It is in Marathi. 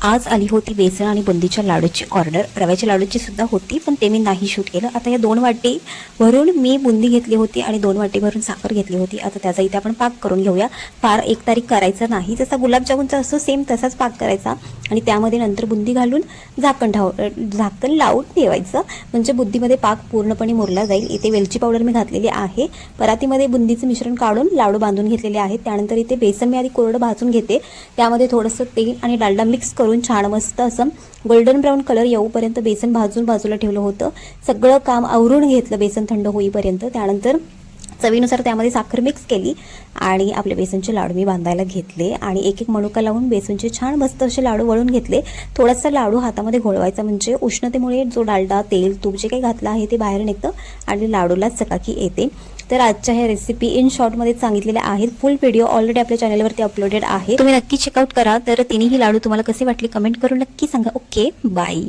आज आली होती बेसन आणि बुंदीच्या लाडूची ऑर्डर. रव्याच्या लाडूची सुद्धा होती, पण ते मी नाही शूट केलं. आता या 2 वाटी भरून मी बुंदी घेतली होती आणि 2 वाटी भरून साखर घेतली होती. आता त्याचा इथे आपण पाक करून घेऊया. फार एकतारी करायचा नाही, जसा गुलाबजामुनचा असतो सेम तसाच पाक करायचा आणि त्यामध्ये नंतर बुंदी घालून झाकण लावून ठेवायचं, म्हणजे बुंदीमध्ये पाक पूर्णपणे मुरला जाईल. इथे वेलची पावडर मी घातलेली आहे. परातीमध्ये बुंदीचं मिश्रण काढून लाडू बांधून घेतलेले आहेत. त्यानंतर इथे बेसन मी आधी कोरडं भाजून घेते, त्यामध्ये थोडंसं तेल आणि डालडा मिक्स करून छान मस्त असं गोल्डन ब्राऊन कलर येऊपर्यंत बेसन भाजून बाजूला ठेवलं होतं. सगळं काम आवरून घेतलं बेसन थंड होईपर्यंत. त्यानंतर चवीनुसार त्यामध्ये साखर मिक्स केली आणि आपले बेसनचे लाडू मी बांधायला घेतले आणि एक एक मणुका लावून बेसनचे छान मस्त असे लाडू वळून घेतले. थोडासा लाडू हातामध्ये घोळवायचा, म्हणजे उष्णतेमुळे जो डालडा तेल तूप जे काही घातलं आहे ते बाहेर निघतं आणि लाडूला चकाकी येते. तर आजच्या ह्या रेसिपी इन शॉर्टमध्ये सांगितलेल्या आहेत. फुल व्हिडिओ ऑलरेडी आपल्या चॅनलवरती अपलोडेड आहे, तुम्ही नक्की चेकआउट करा. तर तिन्ही लाडू तुम्हाला कसे वाटले कमेंट करून नक्की सांगा. Okay, bye.